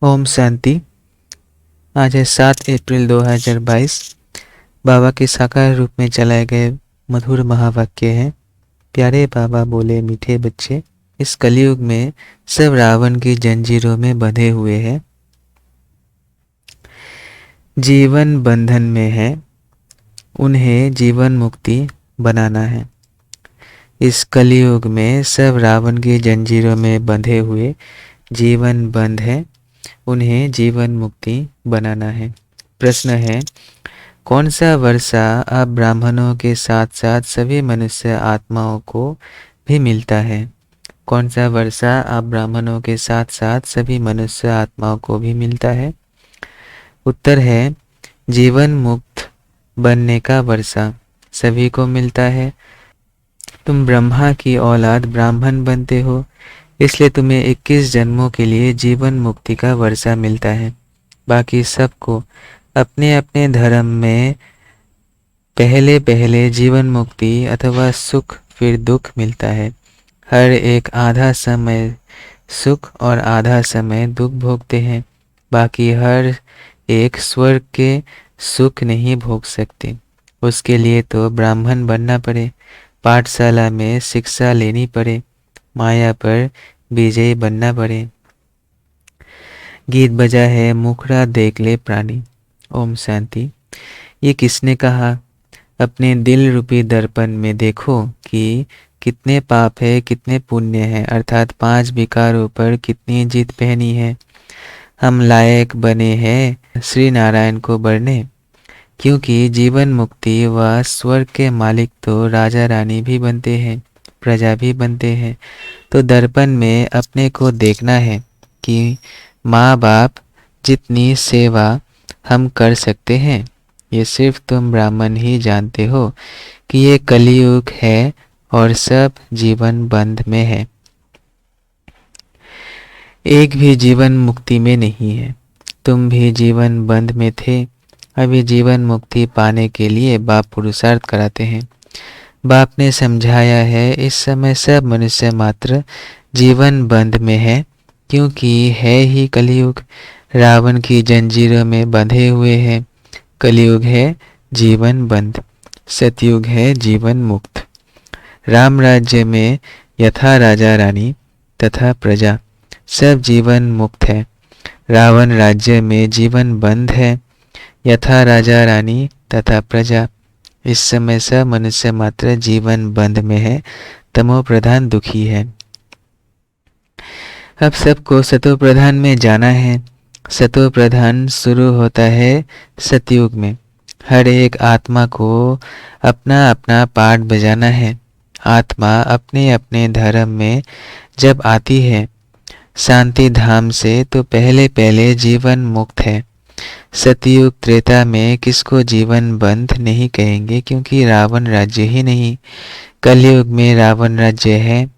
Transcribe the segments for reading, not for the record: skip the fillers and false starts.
ओम शांति। आज है 7 अप्रैल 2022। बाबा के साकार रूप में चलाए गए मधुर महावाक्य हैं। प्यारे बाबा बोले, मीठे बच्चे, इस कलयुग में सब रावण की जंजीरों में बंधे हुए हैं, जीवन बंधन में है, उन्हें जीवन मुक्ति बनाना है। इस कलयुग में सब रावण की जंजीरों में बंधे हुए जीवन बंध है, उन्हें जीवन मुक्ति बनाना है। प्रश्न है, कौन सा वर्षा अब ब्राह्मणों के साथ साथ सभी मनुष्य आत्माओं को भी मिलता है? कौन सा वर्षा अब ब्राह्मणों के साथ साथ सभी मनुष्य आत्माओं को भी मिलता है? उत्तर है, जीवन मुक्त बनने का वर्षा सभी को मिलता है। तुम ब्रह्मा की औलाद ब्राह्मण बनते हो, इसलिए तुम्हें 21 जन्मों के लिए जीवन मुक्ति का वर्षा मिलता है। बाकी सबको अपने अपने धर्म में पहले पहले जीवन मुक्ति अथवा सुख फिर दुख मिलता है। हर एक आधा समय सुख और आधा समय दुख भोगते हैं। बाकी हर एक स्वर्ग के सुख नहीं भोग सकते। उसके लिए तो ब्राह्मण बनना पड़े, पाठशाला में शिक्षा लेनी पड़े, माया पर विजयी बनना पड़े। गीत बजा है, मुखड़ा देख ले प्राणी। ओम शांति। ये किसने कहा? अपने दिल रूपी दर्पण में देखो कि कितने पाप है, कितने पुण्य है, अर्थात 5 विकारों पर कितनी जीत पहनी है। हम लायक बने हैं श्री नारायण को बढ़ने, क्योंकि जीवन मुक्ति व स्वर्ग के मालिक तो राजा रानी भी बनते हैं, प्रजा भी बनते हैं। तो दर्पण में अपने को देखना है कि माँ बाप जितनी सेवा हम कर सकते हैं, ये सिर्फ तुम ब्राह्मण ही जानते हो कि ये कलयुग है और सब जीवन बंध में है, एक भी जीवन मुक्ति में नहीं है। तुम भी जीवन बंध में थे। अभी जीवन मुक्ति पाने के लिए बाप पुरुषार्थ कराते हैं। बाप ने समझाया है, इस समय सब मनुष्य मात्र जीवन बंध में है, क्योंकि है ही कलयुग, रावण की जंजीरों में बंधे हुए हैं। कलयुग है जीवन बंध, सतयुग है जीवन मुक्त। राम राज्य में यथा राजा रानी तथा प्रजा सब जीवन मुक्त है। रावण राज्य में जीवन बंध है, यथा राजा रानी तथा प्रजा। इस समय सब मनुष्य मात्र जीवन बंध में है, तमो प्रधान दुखी है। अब सबको सतो प्रधान में जाना है। सतो प्रधान शुरू होता है सतयुग में। हर एक आत्मा को अपना अपना पाठ बजाना है। आत्मा अपने अपने धर्म में जब आती है शांति धाम से, तो पहले पहले जीवन मुक्त है। सतयुग त्रेता में किसको जीवन बंध नहीं कहेंगे, क्योंकि रावण राज्य ही नहीं। कलयुग में रावण राज्य है,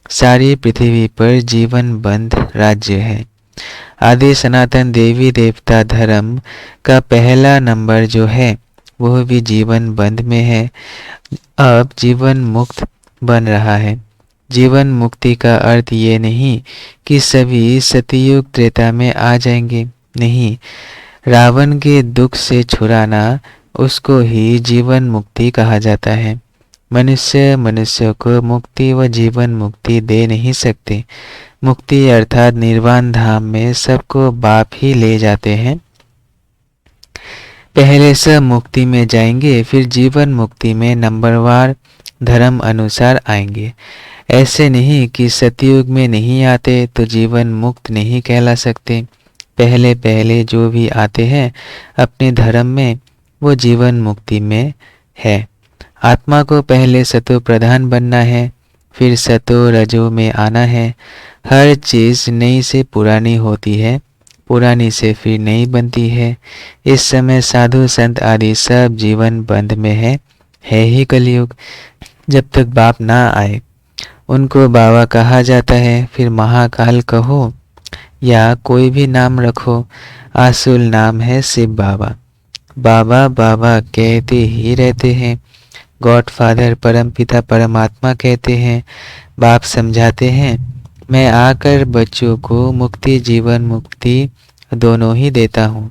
सारी पृथ्वी पर जीवन बंध राज्य है। आदि सनातन देवी देवता धर्म का पहला नंबर जो है वह भी जीवन बंध में है, अब जीवन मुक्त बन रहा है। जीवन मुक्ति का अर्थ ये नहीं कि सभी सतयुग त्रेता में आ जाएंगे, नहीं। रावण के दुख से छुड़ाना, उसको ही जीवन मुक्ति कहा जाता है। मनुष्य मनुष्य को मुक्ति व जीवन मुक्ति दे नहीं सकते। मुक्ति अर्थात निर्वाण धाम में सबको बाप ही ले जाते हैं। पहले सब मुक्ति में जाएंगे, फिर जीवन मुक्ति में नंबरवार धर्म अनुसार आएंगे। ऐसे नहीं कि सतयुग में नहीं आते तो जीवन मुक्त नहीं कहला सकते। पहले पहले जो भी आते हैं अपने धर्म में, वो जीवन मुक्ति में है। आत्मा को पहले सतो प्रधान बनना है, फिर सतो रजो में आना है। हर चीज़ नई से पुरानी होती है, पुरानी से फिर नई बनती है। इस समय साधु संत आदि सब जीवन बंध में है ही कलयुग। जब तक बाप ना आए उनको बाबा कहा जाता है। फिर महाकाल कहो या कोई भी नाम रखो, आसुल नाम है शिव बाबा। बाबा बाबा कहते ही रहते हैं। गॉड फादर परम पिता परमात्मा कहते हैं। बाप समझाते हैं, मैं आकर बच्चों को मुक्ति जीवन मुक्ति दोनों ही देता हूँ।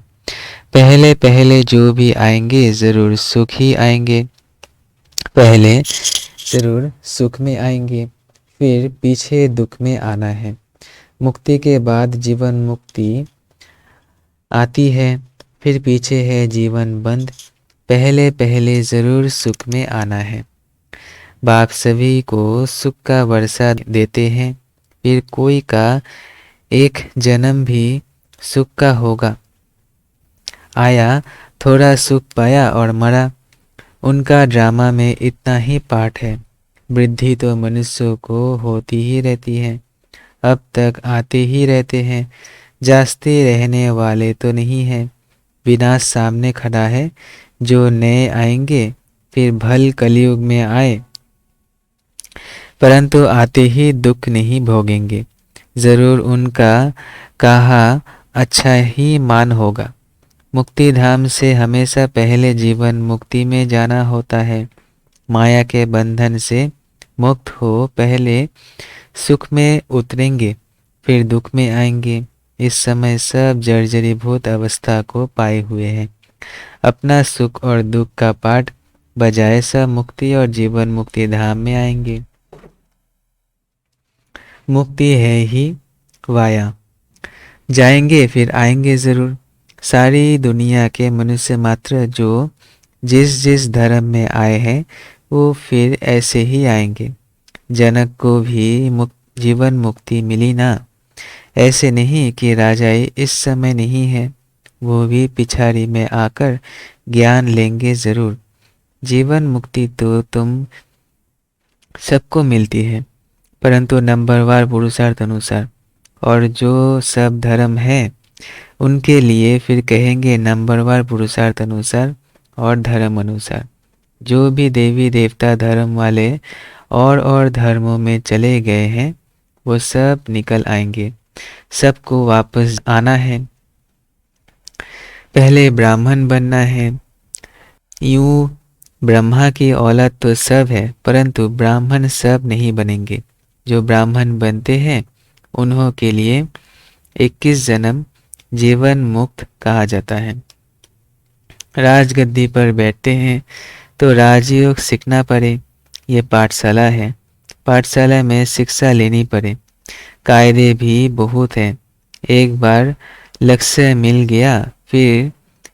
पहले पहले जो भी आएंगे ज़रूर सुख ही आएंगे। पहले ज़रूर सुख में आएंगे, फिर पीछे दुख में आना है। मुक्ति के बाद जीवन मुक्ति आती है, फिर पीछे है जीवन बंद। पहले पहले ज़रूर सुख में आना है। बाप सभी को सुख का वर्षा देते हैं, फिर कोई का एक जन्म भी सुख का होगा। आया, थोड़ा सुख पाया और मरा। उनका ड्रामा में इतना ही पाठ है। वृद्धि तो मनुष्यों को होती ही रहती है, अब तक आते ही रहते हैं, जागते रहने वाले तो नहीं है। विनाश सामने खड़ा है, जो नए आएंगे फिर भल कलयुग में आए, परंतु आते ही दुख नहीं भोगेंगे। जरूर उनका कहा अच्छा ही मान होगा। मुक्ति धाम से हमेशा पहले जीवन मुक्ति में जाना होता है। माया के बंधन से मुक्त हो पहले सुख में उतरेंगे, फिर दुख में आएंगे। इस समय सब जर्जरीभूत अवस्था को पाए हुए हैं। अपना सुख और दुख का पाठ बजाय सब मुक्ति और जीवन मुक्ति धाम में आएंगे। मुक्ति है ही वाया, जाएंगे फिर आएंगे ज़रूर। सारी दुनिया के मनुष्य मात्र जो जिस जिस धर्म में आए हैं वो फिर ऐसे ही आएंगे। जनक को भी जीवन मुक्ति मिली ना। ऐसे नहीं कि राजाई इस समय नहीं है, वो भी पिछाड़ी में आकर ज्ञान लेंगे ज़रूर। जीवन मुक्ति तो तुम सबको मिलती है, परंतु नंबरवार पुरुषार्थ अनुसार। और जो सब धर्म है उनके लिए फिर कहेंगे नंबरवार पुरुषार्थ अनुसार और धर्म अनुसार। जो भी देवी देवता धर्म वाले और धर्मों में चले गए हैं वो सब निकल आएंगे। सबको वापस आना है, पहले ब्राह्मण बनना है। यूं ब्रह्मा की औलाद तो सब है, परंतु ब्राह्मण सब नहीं बनेंगे। जो ब्राह्मण बनते हैं उन्हों के लिए 21 जन्म जीवन मुक्त कहा जाता है। राजगद्दी पर बैठते हैं तो राजयोग सीखना पड़े, ये पाठशाला है। पाठशाला में शिक्षा लेनी पड़े। कायदे भी बहुत हैं। एक बार लक्ष्य मिल गया फिर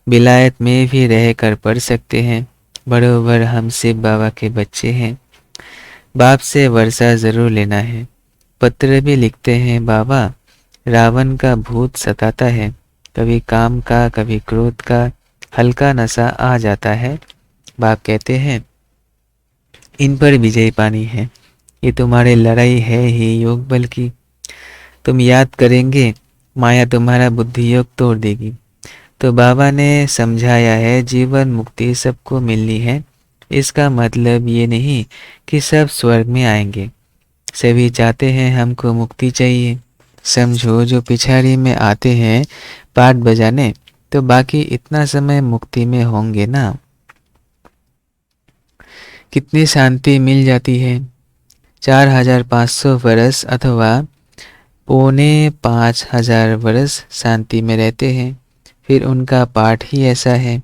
विलायत में भी रह कर पढ़ सकते हैं। बरोबर हम शिव बाबा के बच्चे हैं। बाप से वर्षा ज़रूर लेना है। पत्र भी लिखते हैं, बाबा रावण का भूत सताता है, कभी काम का कभी क्रोध का हल्का नशा आ जाता है। बाप कहते हैं इन पर विजय पानी है, ये तुम्हारी लड़ाई है ही योग बल की। तुम याद करेंगे माया तुम्हारा बुद्धि योग तोड़ देगी। तो बाबा ने समझाया है जीवन मुक्ति सबको मिलनी है। इसका मतलब ये नहीं कि सब स्वर्ग में आएंगे। सभी चाहते हैं हमको मुक्ति चाहिए। समझो जो पिछाड़ी में आते हैं पाठ बजाने, तो बाकी इतना समय मुक्ति में होंगे ना। कितनी शांति मिल जाती है। 4500 वर्ष अथवा 4,500 वर्ष शांति में रहते हैं। फिर उनका पाठ ही ऐसा है।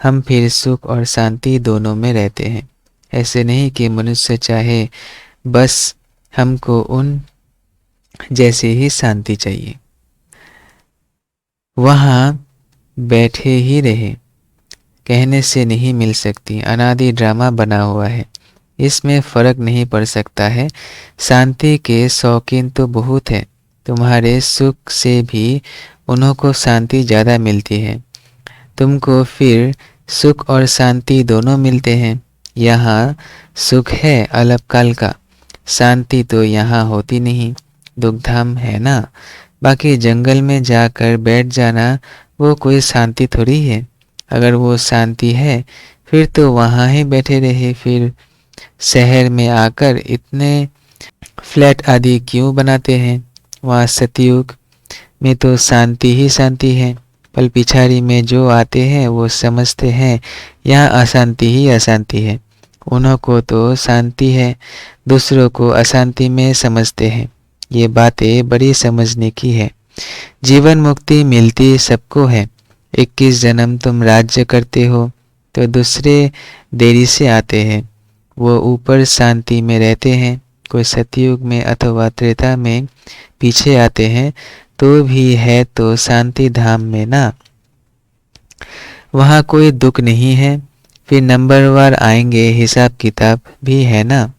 हम फिर सुख और शांति दोनों में रहते हैं। ऐसे नहीं कि मनुष्य चाहे बस हमको उन जैसे ही शांति चाहिए, वहाँ बैठे ही रहे, कहने से नहीं मिल सकती। अनादि ड्रामा बना हुआ है, इसमें फर्क नहीं पड़ सकता है। शांति के शौकीन तो बहुत है। तुम्हारे सुख से भी उन्हों को शांति ज़्यादा मिलती है। तुमको फिर सुख और शांति दोनों मिलते हैं। यहाँ सुख है अल्पकाल का, शांति तो यहाँ होती नहीं। दुखधाम है ना। बाकी जंगल में जाकर बैठ जाना वो कोई शांति थोड़ी है। अगर वो शांति है फिर तो वहाँ ही बैठे रहे। फिर शहर में आकर इतने फ्लैट आदि क्यों बनाते हैं। वहाँ सतयुग में तो शांति ही शांति है। पल पिछाड़ी में जो आते हैं वो समझते हैं यहाँ अशांति ही अशांति है। उन्हों को तो शांति है, दूसरों को अशांति में समझते हैं। ये बातें बड़ी समझने की है। जीवन मुक्ति मिलती सबको है। 21 जन्म तुम राज्य करते हो तो दूसरे देरी से आते हैं, वो ऊपर शांति में रहते हैं। कोई सतयुग में अथवा त्रेता में पीछे आते हैं तो भी है तो शांति धाम में ना, वहाँ कोई दुख नहीं है। फिर नंबरवार आएंगे, हिसाब किताब भी है ना।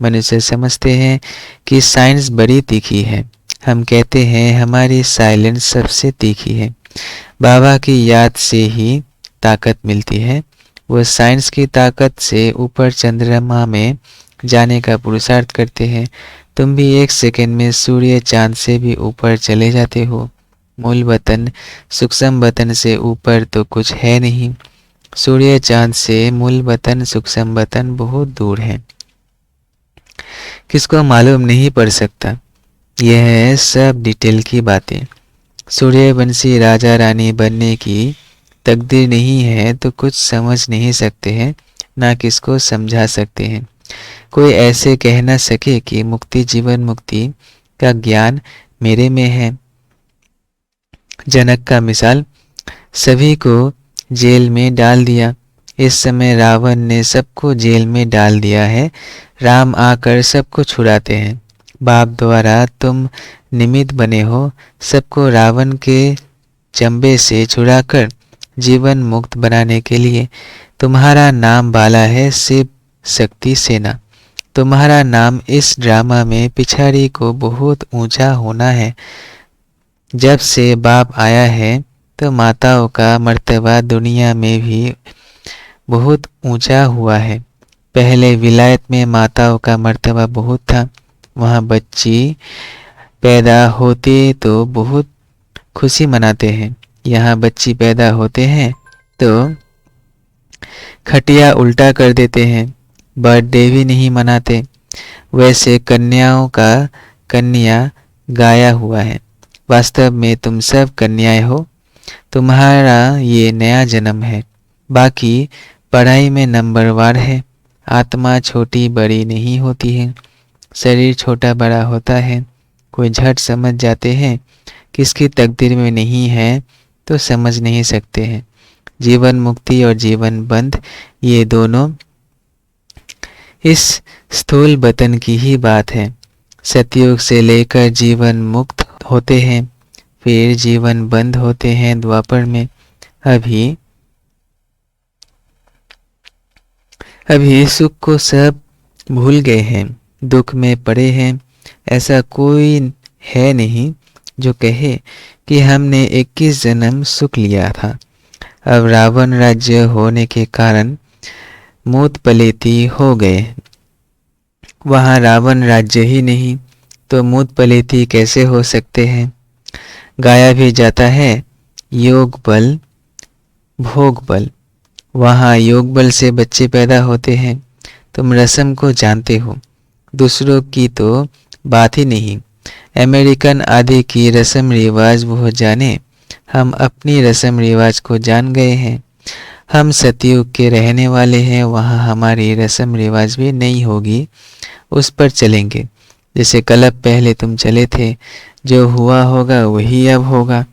मनुष्य समझते हैं कि साइंस बड़ी तीखी है, हम कहते हैं हमारी साइलेंस सबसे तीखी है। बाबा की याद से ही ताकत मिलती है, वो साइंस की ताकत से ऊपर चंद्रमा में जाने का पुरुषार्थ करते हैं। तुम भी 1 सेकंड में सूर्य चांद से भी ऊपर चले जाते हो। मूल वतन सूक्ष्म वतन से ऊपर तो कुछ है नहीं। सूर्य चांद से मूल वतन सूक्ष्म वतन बहुत दूर है, किसको मालूम नहीं पड़ सकता। यह है सब डिटेल की बातें। सूर्यवंशी राजा रानी बनने की तकदीर नहीं है तो कुछ समझ नहीं सकते हैं, ना किसको समझा सकते हैं। कोई ऐसे कह न सके कि मुक्ति जीवन मुक्ति का ज्ञान मेरे में है। जनक का मिसाल, सभी को जेल में डाल दिया। इस समय रावण ने सबको जेल में डाल दिया है, राम आकर सबको छुड़ाते हैं। बाप द्वारा तुम निमित्त बने हो सबको रावण के चंबे से छुड़ाकर जीवन मुक्त बनाने के लिए। तुम्हारा नाम बाला है शिव शक्ति सेना। तुम्हारा नाम इस ड्रामा में पिछाड़ी को बहुत ऊंचा होना है। जब से बाप आया है तो माताओं का मर्तबा दुनिया में भी बहुत ऊंचा हुआ है। पहले विलायत में माताओं का मर्तबा बहुत था, वहाँ बच्ची पैदा होते तो बहुत खुशी मनाते हैं। यहाँ बच्ची पैदा होते हैं तो खटिया उल्टा कर देते हैं, बर्थडे भी नहीं मनाते। वैसे कन्याओं का कन्या गाया हुआ है। वास्तव में तुम सब कन्याएं हो, तुम्हारा ये नया जन्म है। बाकी पढ़ाई में नंबरवार है। आत्मा छोटी बड़ी नहीं होती है, शरीर छोटा बड़ा होता है। कोई झट समझ जाते हैं, किसकी तकदीर में नहीं है तो समझ नहीं सकते हैं। जीवन मुक्ति और जीवन बंध ये दोनों इस स्थूल वतन की ही बात है। सतयुग से लेकर जीवन मुक्त होते हैं, फिर जीवन बंद होते हैं द्वापर में। अभी सुख को सब भूल गए हैं, दुख में पड़े हैं। ऐसा कोई है नहीं जो कहे कि हमने 21 जन्म सुख लिया था। अब रावण राज्य होने के कारण मूत पलेती हो गए। वहाँ रावण राज्य ही नहीं तो मूत पलेती कैसे हो सकते हैं। गाया भी जाता है योग बल भोग बल। वहाँ योग बल से बच्चे पैदा होते हैं। तुम रस्म को जानते हो, दूसरों की तो बात ही नहीं। अमेरिकन आदि की रस्म रिवाज वो जाने, हम अपनी रस्म रिवाज को जान गए हैं। हम सतयुग के रहने वाले हैं, वहाँ हमारी रस्म रिवाज भी नहीं होगी, उस पर चलेंगे। जैसे कल्प पहले तुम चले थे, जो हुआ होगा वही अब होगा।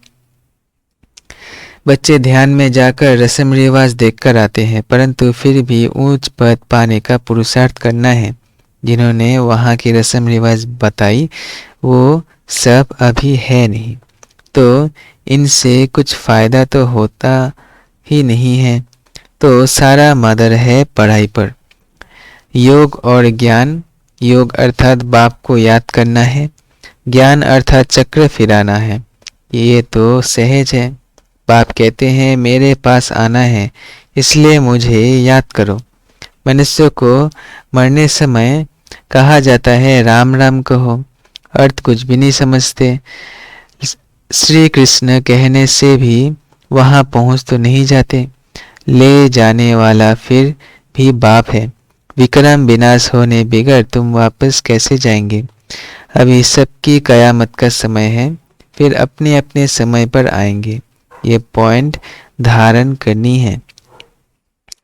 बच्चे ध्यान में जाकर रस्म रिवाज देखकर आते हैं, परंतु फिर भी ऊंच पद पाने का पुरुषार्थ करना है। जिन्होंने वहाँ की रस्म रिवाज बताई वो सब अभी है नहीं, तो इनसे कुछ फायदा तो होता ही नहीं है। तो सारा मदर है पढ़ाई पर। योग और ज्ञान, योग अर्थात बाप को याद करना है, ज्ञान अर्थात चक्र फिराना है। ये तो सहज है। बाप कहते हैं मेरे पास आना है, इसलिए मुझे याद करो। मनुष्य को मरने समय कहा जाता है राम राम कहो, अर्थ कुछ भी नहीं समझते। श्री कृष्ण कहने से भी वहाँ पहुँच तो नहीं जाते। ले जाने वाला फिर भी बाप है। विक्रम विनाश होने बिगड़ तुम वापस कैसे जाएंगे। अभी सबकी कयामत का समय है, फिर अपने अपने समय पर आएंगे। ये पॉइंट धारण करनी है,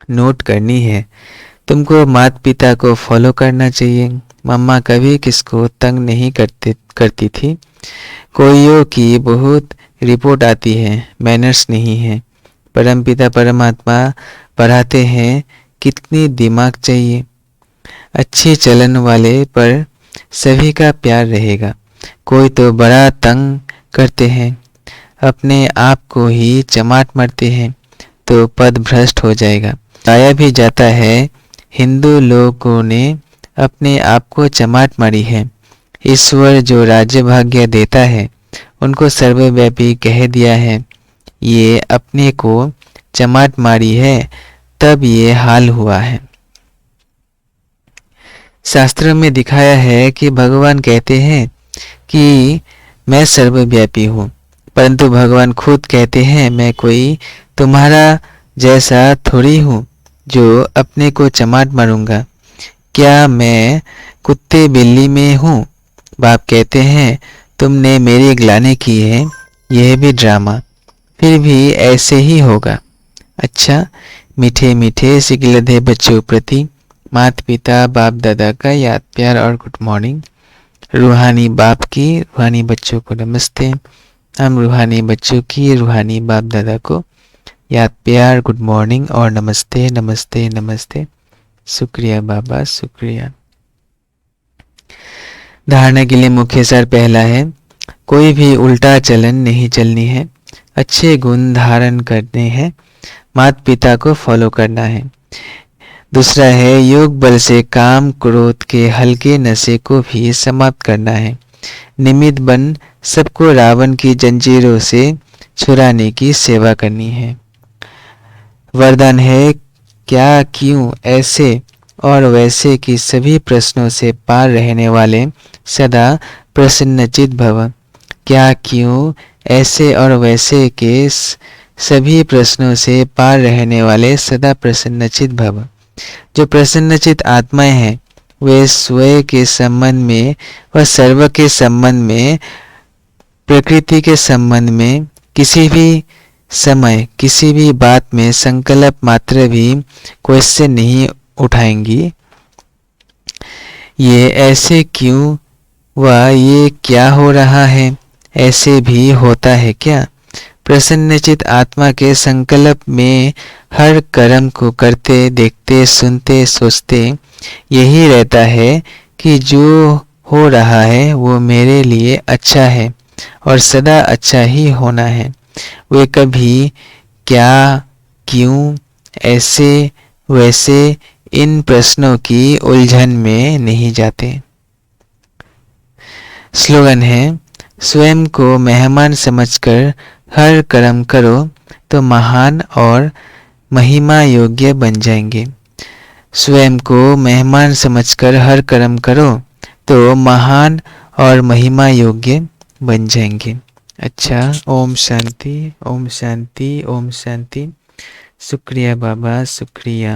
नोट करनी है। तुमको माता पिता को फॉलो करना चाहिए। मम्मा कभी किसको तंग नहीं करती थी। कोइयों की बहुत रिपोर्ट आती है, मैनर्स नहीं है। परमपिता परमात्मा पढ़ाते हैं, कितनी दिमाग चाहिए। अच्छे चलन वाले पर सभी का प्यार रहेगा। कोई तो बड़ा तंग करते हैं, अपने आप को ही चमाट मारते हैं तो पद भ्रष्ट हो जाएगा। बताया भी जाता है, हिंदू लोगों ने अपने आप को चमाट मारी है। ईश्वर जो राज्य भाग्य देता है उनको सर्वव्यापी कह दिया है। ये अपने को चमाट मारी है, तब ये हाल हुआ है। शास्त्र में दिखाया है कि भगवान कहते हैं कि मैं सर्वव्यापी हूँ, परंतु भगवान खुद कहते हैं मैं कोई तुम्हारा जैसा थोड़ी हूँ जो अपने को चमाट मारूंगा। क्या मैं कुत्ते बिल्ली में हूँ? बाप कहते हैं तुमने मेरी ग्लानि की है, यह भी ड्रामा, फिर भी ऐसे ही होगा। अच्छा, मीठे मीठे सिकिलधे बच्चों प्रति माता पिता बाप दादा का याद प्यार और गुड मॉर्निंग। रूहानी बाप की रूहानी बच्चों को नमस्ते। हम रूहानी बच्चों की रूहानी बाप दादा को याद प्यार गुड मॉर्निंग और नमस्ते नमस्ते नमस्ते। शुक्रिया बाबा, शुक्रिया। धारणा के लिए मुख्य सार पहला है, कोई भी उल्टा चलन नहीं चलनी है, अच्छे गुण धारण करने हैं, माता पिता को फॉलो करना है। दूसरा है, योग बल से काम क्रोध के हल्के नशे को भी समाप्त करना है। निमित्त बन सबको रावण की जंजीरों से छुड़ाने की सेवा करनी है। वरदान है, क्या क्यों ऐसे और वैसे की सभी प्रश्नों से पार रहने वाले सदा प्रसन्नचित भव। क्या क्यों ऐसे और वैसे के सभी प्रश्नों से पार रहने वाले सदा प्रसन्नचित भव। जो प्रसन्नचित आत्माएं हैं वे स्वयं के संबंध में व सर्व के संबंध में, प्रकृति के संबंध में किसी भी समय किसी भी बात में संकल्प मात्र भी क्वेश्चन नहीं उठाएंगी। ये ऐसे क्यों व ये क्या हो रहा है, ऐसे भी होता है क्या? प्रसन्नचित आत्मा के संकल्प में हर कर्म को करते देखते सुनते सोचते यही रहता है कि जो हो रहा है वो मेरे लिए अच्छा है और सदा अच्छा ही होना है। वे कभी क्या क्यों ऐसे वैसे इन प्रश्नों की उलझन में नहीं जाते। स्लोगन है, स्वयं को मेहमान समझकर हर कर्म करो तो महान और महिमा योग्य बन जाएंगे। स्वयं को मेहमान समझकर हर कर्म करो तो महान और महिमा योग्य बन जाएंगे। अच्छा, ओम शांति, ओम शांति, ओम शांति। शुक्रिया बाबा, शुक्रिया।